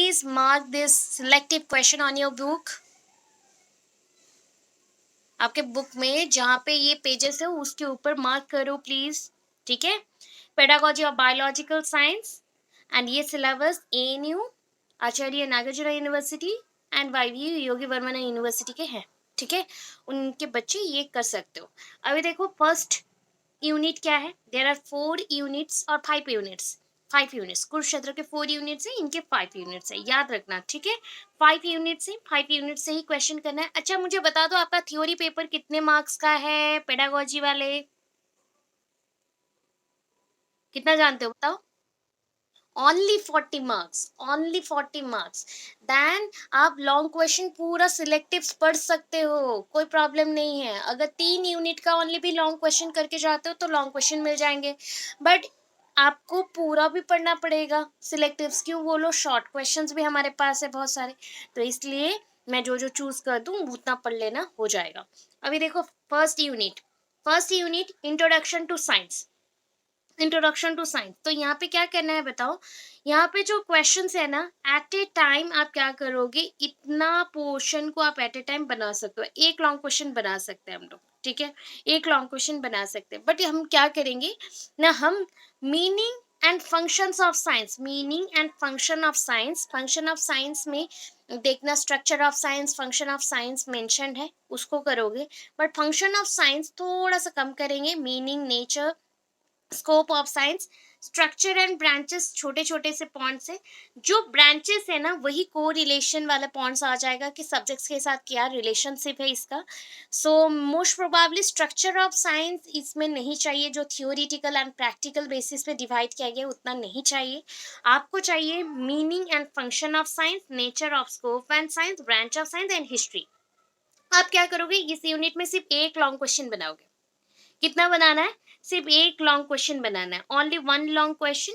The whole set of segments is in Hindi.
please mark this selective question on your book. आपके बुक में जहाँ पे ये पेजेस है उसके ऊपर मार्क करो प्लीज. ठीक है. Pedagogy of biological science and ये syllabus ANU, Acharya Nagarjuna university and YV Yogi Vemana university के हैं. ठीक है. उनके बच्चे ये कर सकते हो. अभी देखो फर्स्ट यूनिट क्या है. देयर आर 4 यूनिट्स और 5 यूनिट्स. 5 यूनिट्स कुरुक्षेत्र के 4 यूनिट्स है, इनके 5 यूनिट्स है, याद रखना. ठीक है. 5 यूनिट से 5 यूनिट से ही क्वेश्चन करना है. अच्छा मुझे बता दो आपका थ्योरी पेपर कितने मार्क्स का है पेडागोजी वाले. कितना जानते हो बताओ. Only 40 marks. Only 40 marks. Then आप लॉन्ग क्वेश्चन पूरा सिलेक्टिव पढ़ सकते हो, कोई प्रॉब्लम नहीं है. अगर 3 यूनिट का ओनली भी लॉन्ग क्वेश्चन करके जाते हो तो लॉन्ग क्वेश्चन मिल जाएंगे. बट आपको पूरा भी पढ़ना पड़ेगा सिलेक्टिव्स. क्यों बोलो, शॉर्ट क्वेश्चंस भी हमारे पास है बहुत सारे. तो इसलिए मैं जो जो चूज कर दूं उतना पढ़ लेना हो जाएगा. अभी देखो first unit. First unit introduction to science. Introduction to science. तो यहाँ पे क्या करना है बताओ. यहाँ पे जो क्वेश्चंस है ना, एट ए टाइम आप क्या करोगे, इतना पोर्शन को आप एट ए टाइम बना सकते हो. एक लॉन्ग क्वेश्चन बना सकते हैं हम लोग. ठीक है. एक लॉन्ग क्वेश्चन बना सकते हैं. बट हम क्या करेंगे ना, हम meaning and functions of science, meaning and function of science, function of science में देखना structure of science, function of science mention है उसको करोगे. बट फंक्शन ऑफ साइंस थोड़ा सा कम करेंगे. Meaning, nature, scope of science, structure and branches, छोटे छोटे से पॉइंट्स है. जो ब्रांचेस है ना वही को रिलेशन वाला पॉइंट्स आ जाएगा कि सब्जेक्ट्स के साथ क्या रिलेशनशिप है इसका. So most probably structure of science इसमें नहीं चाहिए. जो थियोरिटिकल एंड प्रैक्टिकल बेसिस पे डिवाइड किया गया उतना नहीं चाहिए. आपको चाहिए meaning and function of science, nature of scope and science, branch of science and history. आप क्या करोगे, इस यूनिट में सिर्फ एक लॉन्ग क्वेश्चन बनाओगे. कितना बनाना है, सिर्फ एक लॉन्ग क्वेश्चन बनाना है. Only one long question.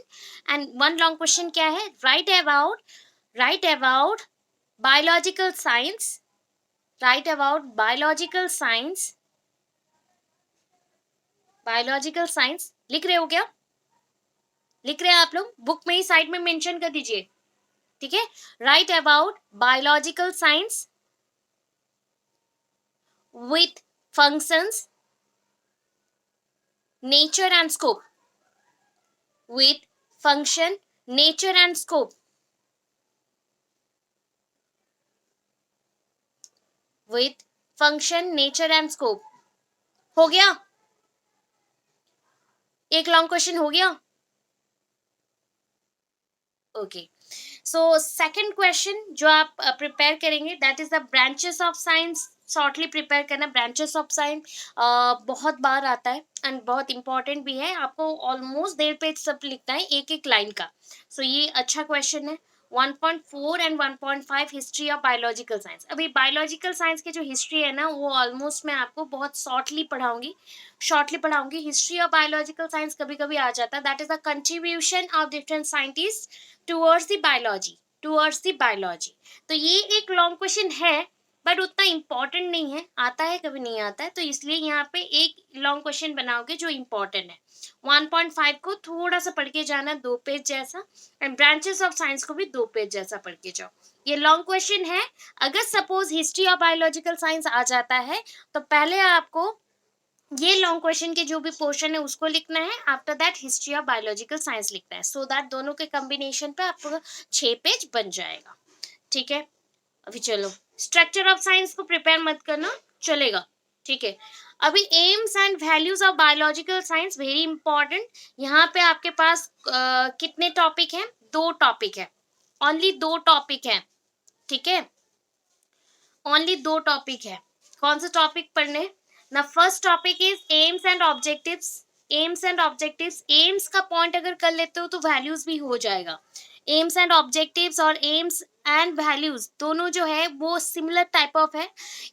And one long question क्या है, right about biological science, right about biological science. Biological science लिख रहे हो क्या, लिख रहे हैं आप लोग, बुक में ही साइड में मेंशन कर दीजिए. ठीक है. Right about biological science with functions, nature and scope, with function, nature and scope, with function, nature and scope. हो गया, एक लॉन्ग क्वेश्चन हो गया. ओके. सो सेकंड क्वेश्चन जो आप प्रिपेयर करेंगे that is the branches of science. Shortly prepare करना. ब्रांचेस ऑफ साइंस बहुत बार आता है एंड बहुत इंपॉर्टेंट भी है. आपको ऑलमोस्ट 1.5 पेज सब लिखना है एक एक लाइन का. सो ये अच्छा क्वेश्चन है. 1.4 and 1.5 history of biological science. अभी बायोलॉजिकल साइंस की जो हिस्ट्री है ना वो ऑलमोस्ट मैं आपको बहुत शॉर्टली पढ़ाऊंगी. हिस्ट्री ऑफ बायोलॉजिकल साइंस कभी कभी आ जाता है. That is the contribution of different scientist towards the biology, towards the biology. तो ये एक लॉन्ग क्वेश्चन है बट उतना इंपॉर्टेंट नहीं है. आता है कभी नहीं आता है. तो इसलिए यहाँ पे एक लॉन्ग क्वेश्चन बनाओगे जो इंपॉर्टेंट है. 1.5 को थोड़ा सा पढ़ के जाना 2 पेज जैसा. एंड ब्रांचेस ऑफ साइंस को भी 2 पेज जैसा पढ़ के जाओ. ये लॉन्ग क्वेश्चन है. अगर suppose history of biological science आ जाता है तो पहले आपको ये लॉन्ग क्वेश्चन के जो भी पोर्शन है उसको लिखना है. After that history of biological science लिखना है. सो दैट दोनों के कॉम्बिनेशन पे आपको 6 पेज बन जाएगा. ठीक है. अभी चलो स्ट्रक्चर ऑफ साइंस को प्रिपेयर मत करना, चलेगा. ठीक है. अभी AIIMS and values of biological science very important. यहाँ पे आपके पास कितने टॉपिक हैं, 2 टॉपिक है. ओनली 2 टॉपिक है. ठीक है. ओनली 2 टॉपिक है. कौन से टॉपिक पढ़ने ना. First topic is AIIMS and objectives. AIIMS and objectives. AIIMS का पॉइंट अगर कर लेते हो तो वैल्यूज भी हो जाएगा. एम्स एंड ऑब्जेक्टिव्स और एम्स एंड वैल्यूज दोनों जो है वो सिमिलर टाइप ऑफ है.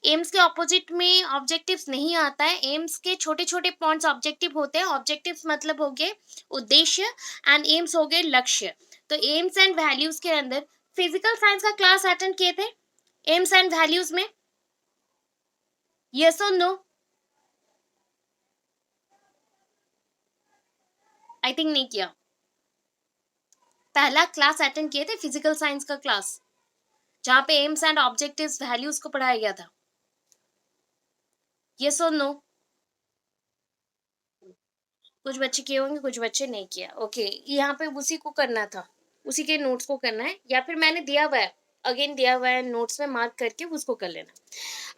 एम्स के ऑपोजिट में ऑब्जेक्टिव्स नहीं आता है. एम्स के छोटे छोटे पॉइंट्स ऑब्जेक्टिव होते हैं. ऑब्जेक्टिव्स मतलब हो गए उद्देश्य एंड एम्स हो गए लक्ष्य. तो एम्स एंड वैल्यूज के अंदर फिजिकल साइंस का क्लास अटेंड किए थे एम्स एंड वैल्यूज में, यस और नो. आई थिंक नहीं किया. पहला क्लास अटेंड किए थे फिजिकल साइंस का क्लास, जहाँ पे एम्स एंड ऑब्जेक्टिव्स वैल्यूज को पढ़ाया गया था? यस और नो? कुछ बच्चे किए होंगे, कुछ बच्चे नहीं किया। ओके, यहाँ पे उसी को करना था, उसी के नोट्स को करना है, या फिर मैंने दिया हुआ है, अगेन दिया हुआ है नोट्स में, मार्क करके उसको कर लेना।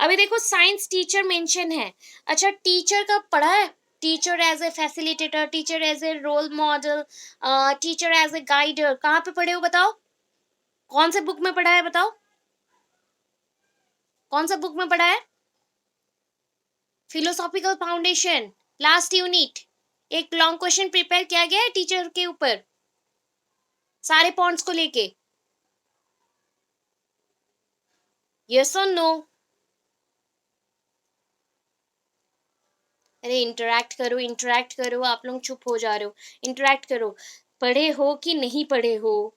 अभी देखो साइंस टीचर मेंशन है। अच्छा, टीचर का पढ़ा है? Teacher as a facilitator, teacher as a role model, teacher as a guider, कहाँ पे पढ़े हो बताओ? कौन से बुक में पढ़ा है बताओ? कौन सा बुक में पढ़ा है? Philosophical foundation, last unit. एक लॉन्ग क्वेश्चन प्रिपेयर किया गया है टीचर के ऊपर, सारे पॉइंट्स को लेके। यस और नो? अरे इंटरैक्ट करो, इंटरैक्ट करो, आप लोग चुप हो जा रहे हो। इंटरैक्ट करो। पढ़े हो कि नहीं पढ़े हो?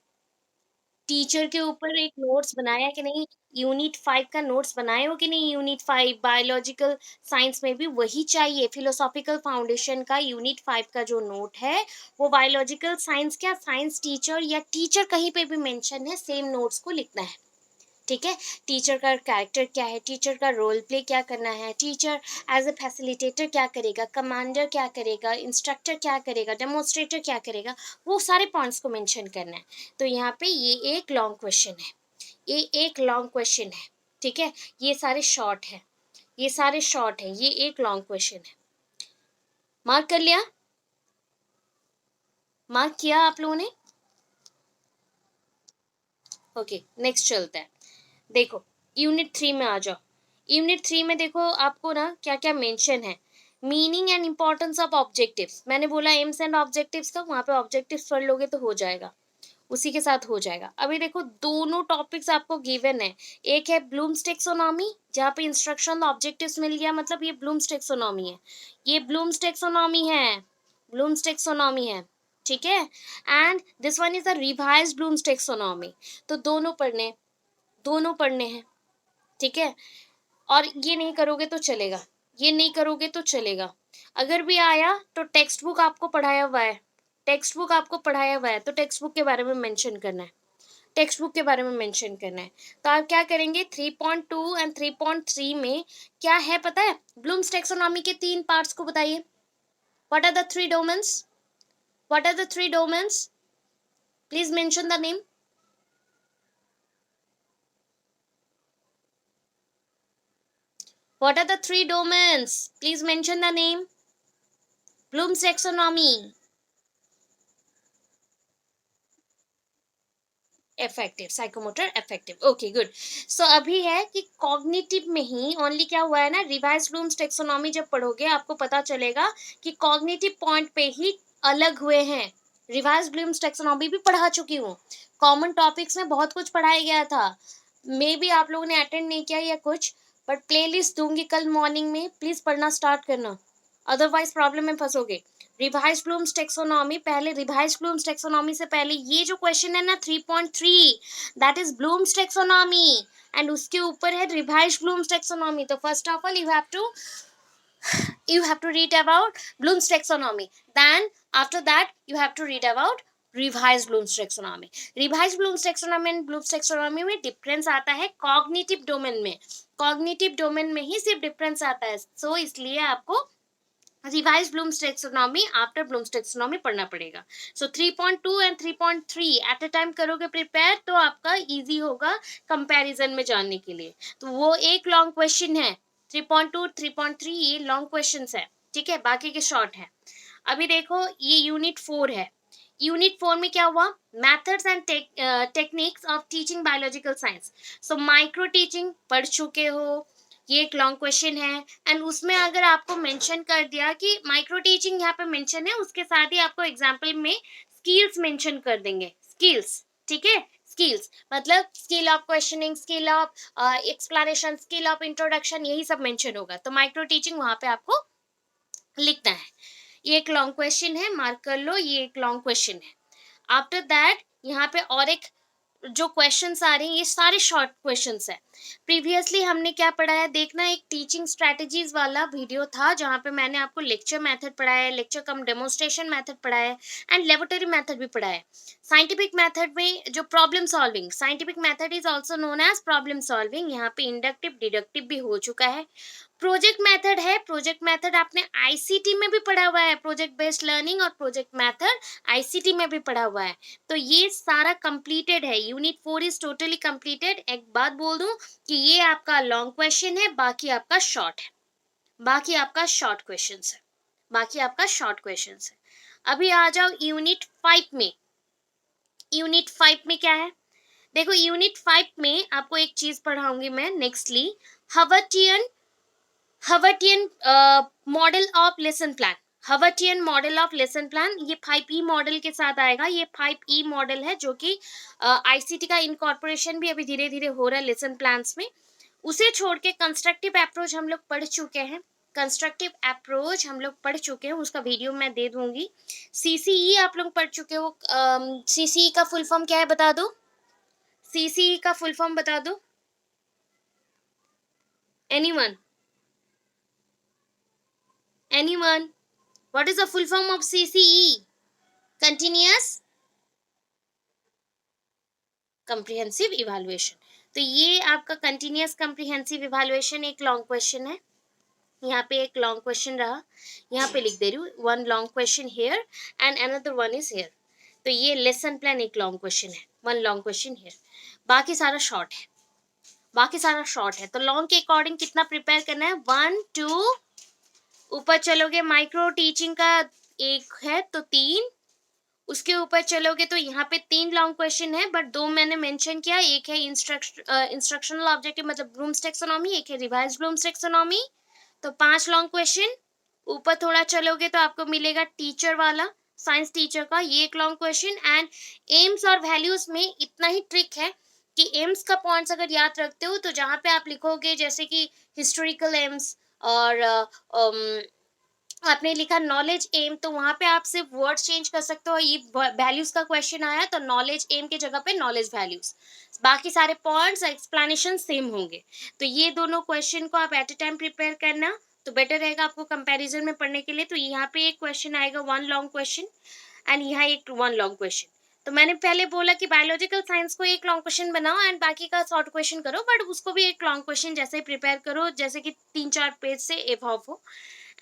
टीचर के ऊपर एक नोट्स बनाया कि नहीं? यूनिट 5 का नोट्स बनाए हो कि नहीं? यूनिट 5 बायोलॉजिकल साइंस में भी वही चाहिए। फिलोसॉफिकल फाउंडेशन का यूनिट 5 का जो नोट है, वो बायोलॉजिकल साइंस, क्या साइंस टीचर या टीचर कहीं पे भी मेंशन है, सेम नोट्स को लिखना है। ठीक है? टीचर का कैरेक्टर क्या है, टीचर का रोल प्ले क्या करना है, टीचर एज ए फैसिलिटेटर क्या करेगा, कमांडर क्या करेगा, इंस्ट्रक्टर क्या करेगा, डेमोन्स्ट्रेटर क्या करेगा, वो सारे पॉइंट्स को मेंशन करना है। तो यहाँ पे ये एक लॉन्ग क्वेश्चन है, ये एक लॉन्ग क्वेश्चन है। ठीक है? ये सारे शॉर्ट है, ये सारे शॉर्ट है, ये एक लॉन्ग क्वेश्चन है। मार्क कर लिया? मार्क किया आप लोगों ने? ओके, नेक्स्ट चलता है। देखो, यूनिट 3 में आ जाओ। यूनिट 3 में देखो आपको ना क्या क्या मेंशन है। Meaning and importance of objectives, मैंने बोला एम्स एंड ऑब्जेक्टिव्स का, वहां पे ऑब्जेक्टिव्स पढ़ लोगे तो हो जाएगा, उसी के साथ हो जाएगा। अभी देखो दोनों टॉपिक्स आपको गिवन है। एक है ब्लूम्स टेक्सोनॉमी, जहाँ पे इंस्ट्रक्शन ऑब्जेक्टिव्स मिल गया, मतलब ये ब्लूम्स टेक्सोनॉमी है, ये ब्लूम्स टेक्सोनॉमी है, ब्लूम्स टेक्सोनॉमी है। ठीक है? And this one is the revised blooms taxonomy. तो दोनों पढ़ने, दोनों पढ़ने हैं। ठीक है? और ये नहीं करोगे तो चलेगा, ये नहीं करोगे तो चलेगा। अगर भी आया तो टेक्स्ट बुक आपको पढ़ाया हुआ है, टेक्स्ट बुक आपको पढ़ाया हुआ है, तो टेक्स्ट बुक के बारे में मेंशन करना है, टेक्स्ट बुक के बारे में मेंशन करना है। तो आप क्या करेंगे, 3.2 एंड 3.3 में क्या है पता है? ब्लूम्स टेक्सोनॉमी के 3 पार्ट्स को बताइए। What are the 3 domains? What are the 3 domains? Please mention the name. What are the 3 domains? Please mention the name. Bloom's taxonomy. Affective, psychomotor affective. Okay, good. So अभी है कि कॉग्निटिव में ही ओनली क्या हुआ है ना, रिवाइज ब्लूम्स टेक्सोनॉमी जब पढ़ोगे आपको पता चलेगा कि कॉग्निटिव पॉइंट पे ही अलग हुए हैं। रिवाइज ब्लूम्स टेक्सोनॉमी भी पढ़ा चुकी हूँ, कॉमन टॉपिक्स में बहुत कुछ पढ़ाया गया था। मे बी आप लोगों ने अटेंड नहीं किया या कुछ, बट प्लेलिस्ट दूंगी कल मॉर्निंग में, प्लीज पढ़ना स्टार्ट करना, अदरवाइज प्रॉब्लम में फंसोगे। रिवाइज ब्लूम्स टेक्सोनॉमी, पहले रिवाइज ब्लूम्स टेक्सोनॉमी से पहले ये जो क्वेश्चन है ना 3.3, that is blooms taxonomy, and उसके ऊपर है रिवाइज ब्लूम्स टेक्सोनॉमी। तो first of all you have to read about Bloom's taxonomy, then after that you have to read about revised Bloom's taxonomy। revised Bloom's taxonomy and Bloom's taxonomy में डिफरेंस आता है कॉग्निटिव डोमेन में, कॉग्निटिव डोमेन में ही सिर्फ डिफरेंस आता है। सो इसलिए आपको revise blooms taxonomy after blooms taxonomy पढ़ना पड़ेगा। सो 3.2 एंड 3.3 एट अ टाइम करोगे प्रिपेयर, तो आपका इजी होगा कंपैरिजन में जानने के लिए। तो वो एक लॉन्ग क्वेश्चन है, 3.2 3.3 ये लॉन्ग क्वेश्चंस है। ठीक है? बाकी के शॉर्ट है। अभी देखो ये यूनिट 4 है। यूनिट 4 में क्या हुआ, methods and techniques of teaching biological science. So micro teaching पढ़ चुके हो, ये एक लॉन्ग क्वेश्चन है। एंड उसमें अगर आपको मेंशन कर दिया कि माइक्रो टीचिंग यहाँ पे मेंशन है, उसके साथ ही आपको एग्जाम्पल में स्किल्स मेंशन कर देंगे, स्किल्स। ठीक है? स्किल्स मतलब skill of questioning, skill of explanation, skill of introduction, यही सब मेंशन होगा। तो माइक्रो टीचिंग वहां पे आपको लिखना है। ये एक लॉन्ग क्वेश्चन है, मार्क कर लो, ये एक लॉन्ग क्वेश्चन है। आफ्टर दैट यहाँ पे और एक जो क्वेश्चंस आ रहे हैं ये सारे शॉर्ट क्वेश्चंस है। प्रीवियसली हमने क्या पढ़ा है देखना, एक टीचिंग स्ट्रेटजीज वाला वीडियो था जहाँ पे मैंने आपको लेक्चर मेथड पढ़ाया है, लेक्चर कम डेमोन्स्ट्रेशन मेथड पढ़ाया है, एंड लेबोरेटरी मेथड भी पढ़ाया है। साइंटिफिक मेथड में जो problem solving, scientific method is also known as problem solving, यहाँ पे इंडक्टिव डिडक्टिव भी हो चुका है। प्रोजेक्ट मेथड है, प्रोजेक्ट मेथड आपने आईसीटी में भी पढ़ा हुआ है, प्रोजेक्ट बेस्ड लर्निंग और प्रोजेक्ट मेथड आईसीटी में भी पढ़ा हुआ है। तो ये सारा कंप्लीटेड है, यूनिट 4 इज टोटली कंप्लीटेड। एक बात बोल दूं कि ये आपका लॉन्ग क्वेश्चन है, बाकी आपका शॉर्ट है, बाकी आपका शॉर्ट क्वेश्चन है, बाकी आपका शॉर्ट क्वेश्चन है। अभी आ जाओ यूनिट 5 में। यूनिट 5 में क्या है देखो, यूनिट 5 में आपको एक चीज पढ़ाऊंगी मैं nextly, Herbartian Herbartian model of lesson plan. Herbartian model of lesson plan ये 5E मॉडल के साथ आएगा। ये 5E मॉडल है जो कि आईसीटी का इनकॉर्पोरेशन भी अभी धीरे धीरे हो रहा है लेसन प्लान्स में। उसे छोड़ के कंस्ट्रक्टिव अप्रोच हम लोग पढ़ चुके हैं, कंस्ट्रक्टिव अप्रोच हम लोग पढ़ चुके हैं, उसका वीडियो मैं दे दूंगी। सीसीई आप लोग पढ़ चुके हो। सीसीई का फुल फॉर्म क्या है बता दो, सीसीई का फुल फॉर्म बता दो, anyone, anyone, what is the full form of CCE? Continuous comprehensive evaluation। तो ये आपका कंटिन्यूस कम्प्रीहेंसिव इवैल्यूएशन एक लॉन्ग क्वेश्चन है। यहाँ पे एक लॉन्ग क्वेश्चन रहा, यहाँ पे लिख दे रही हूँ, one long question here and another one is here. तो ये लेसन प्लान एक लॉन्ग क्वेश्चन है, वन लॉन्ग क्वेश्चन हेयर, बाकी सारा शॉर्ट है, बाकी सारा शॉर्ट है। तो लॉन्ग के अकॉर्डिंग कितना प्रिपेयर करना है, 1 2, ऊपर चलोगे माइक्रो टीचिंग का एक है तो 3, उसके ऊपर चलोगे तो यहाँ पे 3 लॉन्ग क्वेश्चन है, बट 2 मैंने मेंशन किया, एक है इंस्ट्रक्शनल ऑब्जेक्टिव मतलब ब्लूम्स टैक्सोनॉमी, एक है रिवाइज ब्लूम्स टैक्सोनॉमी। तो 5 लॉन्ग क्वेश्चन। ऊपर थोड़ा चलोगे तो आपको मिलेगा टीचर वाला, साइंस टीचर का, ये एक लॉन्ग क्वेश्चन। एंड एम्स और वैल्यूज में इतना ही ट्रिक है कि एम्स का पॉइंट्स अगर याद रखते हो तो जहाँ पे आप लिखोगे जैसे कि हिस्टोरिकल एम्स और आपने लिखा नॉलेज एम, तो वहां पे आप सिर्फ वर्ड चेंज कर सकते हो। ये वैल्यूज का क्वेश्चन आया तो नॉलेज एम की जगह पे नॉलेज वैल्यूज, बाकी सारे पॉइंट्स एक्सप्लेनेशन सेम होंगे। तो ये दोनों क्वेश्चन को आप एट ए टाइम प्रिपेयर करना तो बेटर रहेगा आपको कंपैरिजन में पढ़ने के लिए। तो यहाँ पे एक क्वेश्चन आएगा वन लॉन्ग क्वेश्चन एंड यहाँ एक वन लॉन्ग क्वेश्चन। तो मैंने पहले बोला कि बायोलॉजिकल साइंस को एक लॉन्ग क्वेश्चन बनाओ एंड बाकी का शॉर्ट क्वेश्चन करो, बट उसको भी एक लॉन्ग क्वेश्चन जैसे प्रिपेयर करो जैसे कि 3-4 पेज से एबव हो।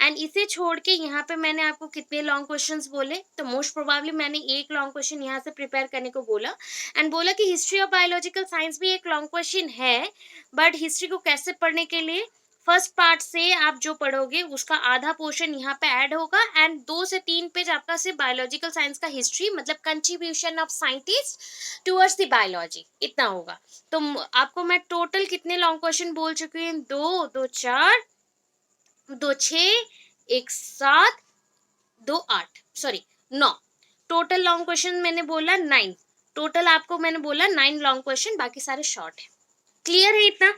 एंड इसे छोड़ के यहाँ पे मैंने आपको कितने लॉन्ग क्वेश्चंस बोले, तो मोस्ट प्रोबेबली मैंने एक लॉन्ग क्वेश्चन यहाँ से प्रिपेयर करने को बोला। एंड बोला कि हिस्ट्री ऑफ बायोलॉजिकल साइंस भी एक लॉन्ग क्वेश्चन है, बट हिस्ट्री को कैसे पढ़ने के लिए फर्स्ट पार्ट से आप जो पढ़ोगे उसका आधा पोर्शन यहाँ पे ऐड होगा एंड 2 से 3 पेज आपका सिर्फ बायोलॉजिकल साइंस का हिस्ट्री मतलब contribution of scientist towards the biology इतना होगा। तो आपको मैं टोटल कितने लॉन्ग क्वेश्चन बोल चुकी हूँ, 2 2 4 2 6 1 7 2 8 सॉरी 9, टोटल लॉन्ग क्वेश्चन मैंने बोला 9, टोटल आपको मैंने बोला 9 लॉन्ग क्वेश्चन, बाकी सारे शॉर्ट है। क्लियर है इतना?